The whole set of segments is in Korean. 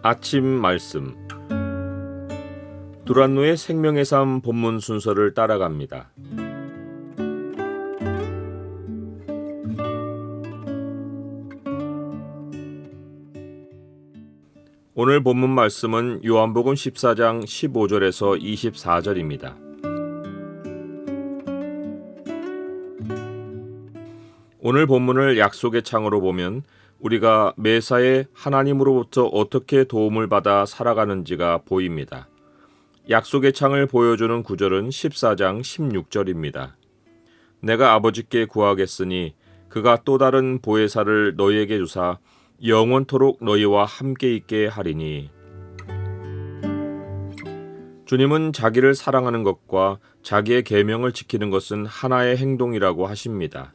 아침 말씀 두란노의 생명의 삶 본문 순서를 따라갑니다. 오늘 본문 말씀은 요한복음 14장 15절에서 24절입니다. 오늘 본문을 약속의 창으로 보면 우리가 매사에 하나님으로부터 어떻게 도움을 받아 살아가는지가 보입니다. 약속의 창을 보여주는 구절은 14장 16절입니다. 내가 아버지께 구하겠으니 그가 또 다른 보혜사를 너희에게 주사 영원토록 너희와 함께 있게 하리니. 주님은 자기를 사랑하는 것과 자기의 계명을 지키는 것은 하나의 행동이라고 하십니다.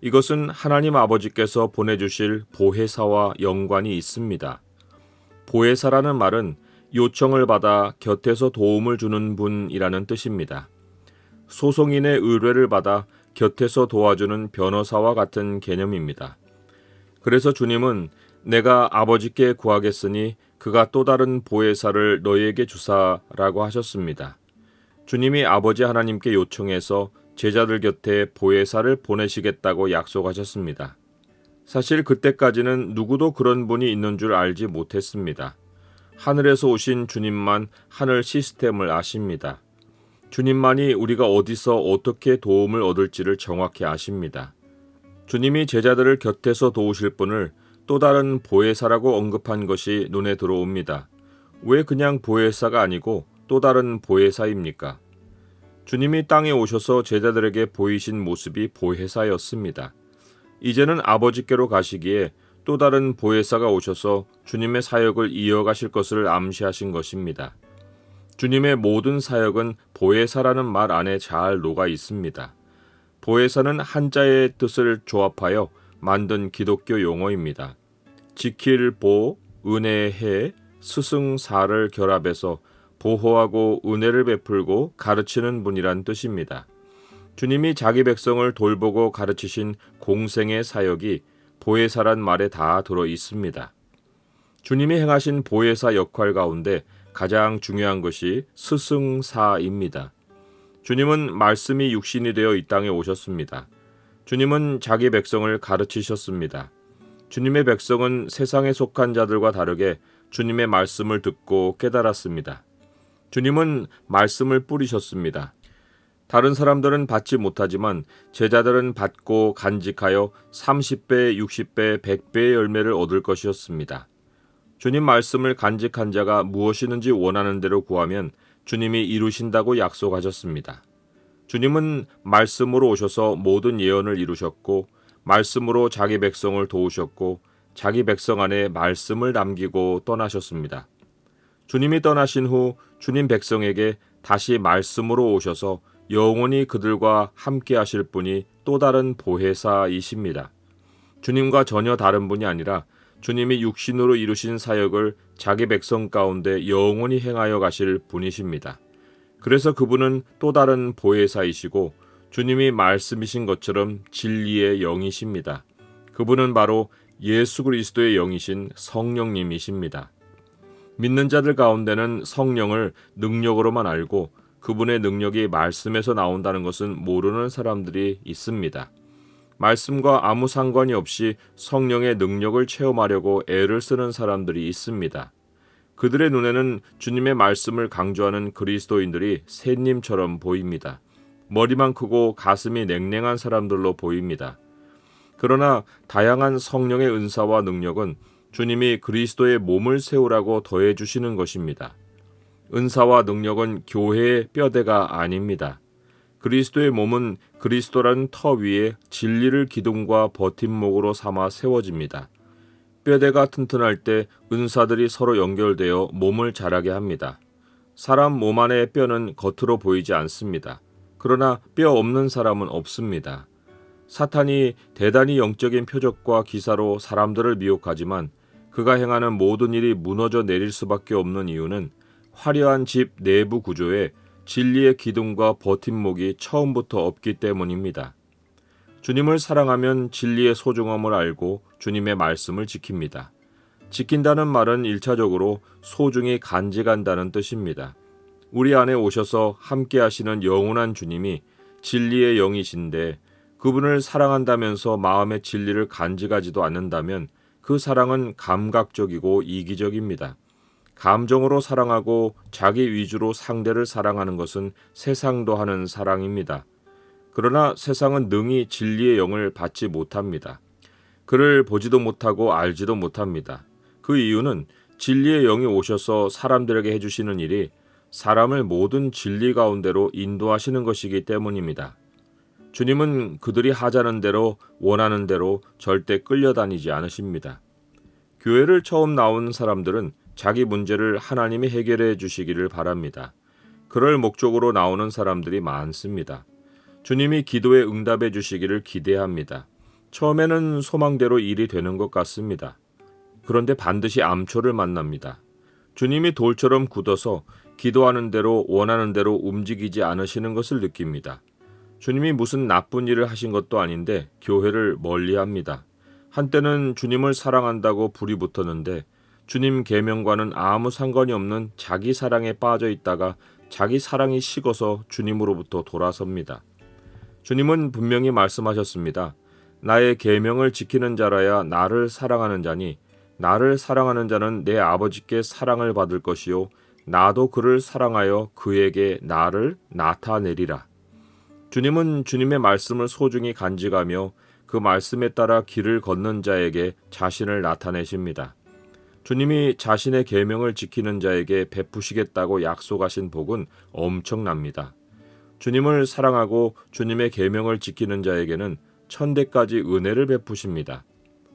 이것은 하나님 아버지께서 보내주실 보혜사와 연관이 있습니다. 보혜사라는 말은 요청을 받아 곁에서 도움을 주는 분이라는 뜻입니다. 소송인의 의뢰를 받아 곁에서 도와주는 변호사와 같은 개념입니다. 그래서 주님은 내가 아버지께 구하겠으니 그가 또 다른 보혜사를 너희에게 주사라고 하셨습니다. 주님이 아버지 하나님께 요청해서 제자들 곁에 보혜사를 보내시겠다고 약속하셨습니다. 사실 그때까지는 누구도 그런 분이 있는 줄 알지 못했습니다. 하늘에서 오신 주님만 하늘 시스템을 아십니다. 주님만이 우리가 어디서 어떻게 도움을 얻을지를 정확히 아십니다. 주님이 제자들을 곁에서 도우실 분을 또 다른 보혜사라고 언급한 것이 눈에 들어옵니다. 왜 그냥 보혜사가 아니고 또 다른 보혜사입니까? 주님이 땅에 오셔서 제자들에게 보이신 모습이 보혜사였습니다. 이제는 아버지께로 가시기에 또 다른 보혜사가 오셔서 주님의 사역을 이어가실 것을 암시하신 것입니다. 주님의 모든 사역은 보혜사라는 말 안에 잘 녹아 있습니다. 보혜사는 한자의 뜻을 조합하여 만든 기독교 용어입니다. 지킬 보, 은혜의 해, 스승사를 결합해서 보호하고 은혜를 베풀고 가르치는 분이란 뜻입니다. 주님이 자기 백성을 돌보고 가르치신 공생의 사역이 보혜사란 말에 다 들어 있습니다. 주님이 행하신 보혜사 역할 가운데 가장 중요한 것이 스승사입니다. 주님은 말씀이 육신이 되어 이 땅에 오셨습니다. 주님은 자기 백성을 가르치셨습니다. 주님의 백성은 세상에 속한 자들과 다르게 주님의 말씀을 듣고 깨달았습니다. 주님은 말씀을 뿌리셨습니다. 다른 사람들은 받지 못하지만 제자들은 받고 간직하여 30배, 60배, 100배의 열매를 얻을 것이었습니다. 주님 말씀을 간직한 자가 무엇이든지 원하는 대로 구하면 주님이 이루신다고 약속하셨습니다. 주님은 말씀으로 오셔서 모든 예언을 이루셨고 말씀으로 자기 백성을 도우셨고 자기 백성 안에 말씀을 남기고 떠나셨습니다. 주님이 떠나신 후 주님 백성에게 다시 말씀으로 오셔서 영원히 그들과 함께 하실 분이 또 다른 보혜사이십니다. 주님과 전혀 다른 분이 아니라 주님이 육신으로 이루신 사역을 자기 백성 가운데 영원히 행하여 가실 분이십니다. 그래서 그분은 또 다른 보혜사이시고 주님이 말씀이신 것처럼 진리의 영이십니다. 그분은 바로 예수 그리스도의 영이신 성령님이십니다. 믿는 자들 가운데는 성령을 능력으로만 알고 그분의 능력이 말씀에서 나온다는 것은 모르는 사람들이 있습니다. 말씀과 아무 상관이 없이 성령의 능력을 체험하려고 애를 쓰는 사람들이 있습니다. 그들의 눈에는 주님의 말씀을 강조하는 그리스도인들이 샌님처럼 보입니다. 머리만 크고 가슴이 냉랭한 사람들로 보입니다. 그러나 다양한 성령의 은사와 능력은 주님이 그리스도의 몸을 세우라고 더해 주시는 것입니다. 은사와 능력은 교회의 뼈대가 아닙니다. 그리스도의 몸은 그리스도라는 터 위에 진리를 기둥과 버팀목으로 삼아 세워집니다. 뼈대가 튼튼할 때 은사들이 서로 연결되어 몸을 자라게 합니다. 사람 몸 안의 뼈는 겉으로 보이지 않습니다. 그러나 뼈 없는 사람은 없습니다. 사탄이 대단히 영적인 표적과 기사로 사람들을 미혹하지만 그가 행하는 모든 일이 무너져 내릴 수밖에 없는 이유는 화려한 집 내부 구조에 진리의 기둥과 버팀목이 처음부터 없기 때문입니다. 주님을 사랑하면 진리의 소중함을 알고 주님의 말씀을 지킵니다. 지킨다는 말은 1차적으로 소중히 간직한다는 뜻입니다. 우리 안에 오셔서 함께 하시는 영원한 주님이 진리의 영이신데 그분을 사랑한다면서 마음의 진리를 간직하지도 않는다면 그 사랑은 감각적이고 이기적입니다. 감정으로 사랑하고 자기 위주로 상대를 사랑하는 것은 세상도 하는 사랑입니다. 그러나 세상은 능히 진리의 영을 받지 못합니다. 그를 보지도 못하고 알지도 못합니다. 그 이유는 진리의 영이 오셔서 사람들에게 해주시는 일이 사람을 모든 진리 가운데로 인도하시는 것이기 때문입니다. 주님은 그들이 하자는 대로 원하는 대로 절대 끌려다니지 않으십니다. 교회를 처음 나온 사람들은 자기 문제를 하나님이 해결해 주시기를 바랍니다. 그럴 목적으로 나오는 사람들이 많습니다. 주님이 기도에 응답해 주시기를 기대합니다. 처음에는 소망대로 일이 되는 것 같습니다. 그런데 반드시 암초를 만납니다. 주님이 돌처럼 굳어서 기도하는 대로 원하는 대로 움직이지 않으시는 것을 느낍니다. 주님이 무슨 나쁜 일을 하신 것도 아닌데 교회를 멀리합니다. 한때는 주님을 사랑한다고 불이 붙었는데 주님 계명과는 아무 상관이 없는 자기 사랑에 빠져 있다가 자기 사랑이 식어서 주님으로부터 돌아섭니다. 주님은 분명히 말씀하셨습니다. 나의 계명을 지키는 자라야 나를 사랑하는 자니 나를 사랑하는 자는 내 아버지께 사랑을 받을 것이요 나도 그를 사랑하여 그에게 나를 나타내리라. 주님은 주님의 말씀을 소중히 간직하며 그 말씀에 따라 길을 걷는 자에게 자신을 나타내십니다. 주님이 자신의 계명을 지키는 자에게 베푸시겠다고 약속하신 복은 엄청납니다. 주님을 사랑하고 주님의 계명을 지키는 자에게는 천대까지 은혜를 베푸십니다.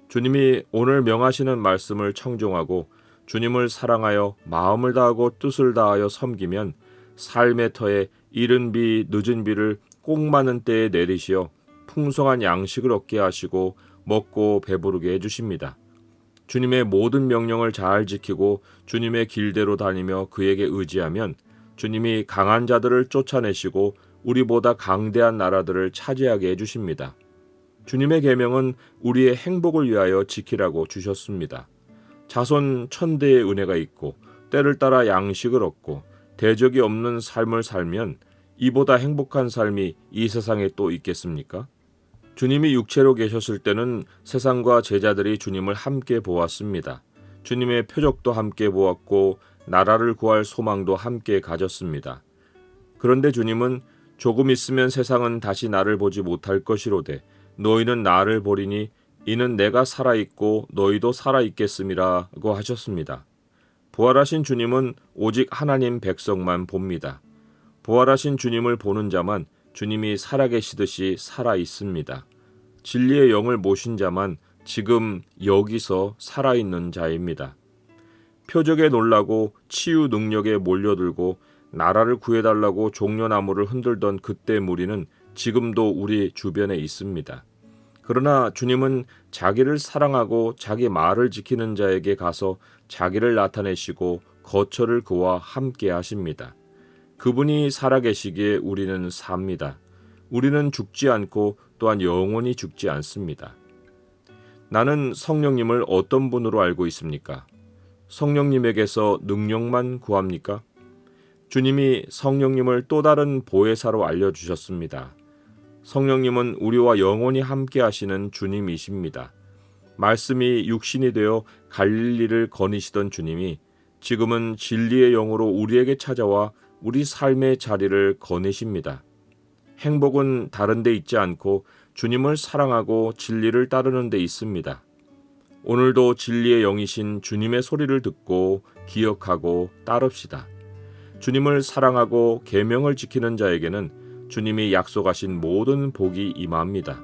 주님이 오늘 명하시는 말씀을 청종하고 주님을 사랑하여 마음을 다하고 뜻을 다하여 섬기면 삶의 터에 이른 비 늦은 비를 꼭 맞는 때에 내리시어 풍성한 양식을 얻게 하시고 먹고 배부르게 해주십니다. 주님의 모든 명령을 잘 지키고 주님의 길대로 다니며 그에게 의지하면 주님이 강한 자들을 쫓아내시고 우리보다 강대한 나라들을 차지하게 해주십니다. 주님의 계명은 우리의 행복을 위하여 지키라고 주셨습니다. 자손 천대의 은혜가 있고 때를 따라 양식을 얻고 대적이 없는 삶을 살면 이보다 행복한 삶이 이 세상에 또 있겠습니까? 주님이 육체로 계셨을 때는 세상과 제자들이 주님을 함께 보았습니다. 주님의 표적도 함께 보았고 나라를 구할 소망도 함께 가졌습니다. 그런데 주님은 조금 있으면 세상은 다시 나를 보지 못할 것이로되 너희는 나를 보리니 이는 내가 살아있고 너희도 살아있겠음이라고 하셨습니다. 부활하신 주님은 오직 하나님 백성만 봅니다. 부활하신 주님을 보는 자만 주님이 살아계시듯이 살아있습니다. 진리의 영을 모신 자만 지금 여기서 살아있는 자입니다. 표적에 놀라고 치유 능력에 몰려들고 나라를 구해달라고 종려나무를 흔들던 그때 무리는 지금도 우리 주변에 있습니다. 그러나 주님은 자기를 사랑하고 자기 말을 지키는 자에게 가서 자기를 나타내시고 거처를 그와 함께 하십니다. 그분이 살아계시기에 우리는 삽니다. 우리는 죽지 않고 또한 영원히 죽지 않습니다. 나는 성령님을 어떤 분으로 알고 있습니까? 성령님에게서 능력만 구합니까? 주님이 성령님을 또 다른 보혜사로 알려주셨습니다. 성령님은 우리와 영원히 함께 하시는 주님이십니다. 말씀이 육신이 되어 갈릴리를 거니시던 주님이 지금은 진리의 영으로 우리에게 찾아와 우리 삶의 자리를 거니십니다. 행복은 다른 데 있지 않고 주님을 사랑하고 진리를 따르는 데 있습니다. 오늘도 진리의 영이신 주님의 소리를 듣고 기억하고 따릅시다. 주님을 사랑하고 계명을 지키는 자에게는 주님이 약속하신 모든 복이 임합니다.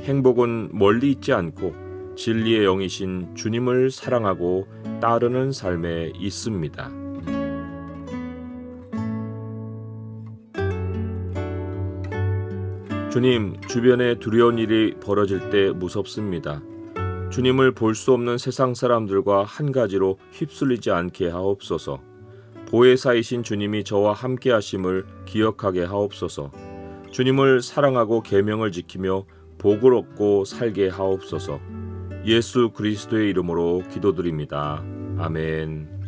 행복은 멀리 있지 않고 진리의 영이신 주님을 사랑하고 따르는 삶에 있습니다. 주님, 주변에 두려운 일이 벌어질 때 무섭습니다. 주님을 볼 수 없는 세상 사람들과 한 가지로 휩쓸리지 않게 하옵소서. 보혜사이신 주님이 저와 함께 하심을 기억하게 하옵소서. 주님을 사랑하고 계명을 지키며 복을 얻고 살게 하옵소서. 예수 그리스도의 이름으로 기도드립니다. 아멘.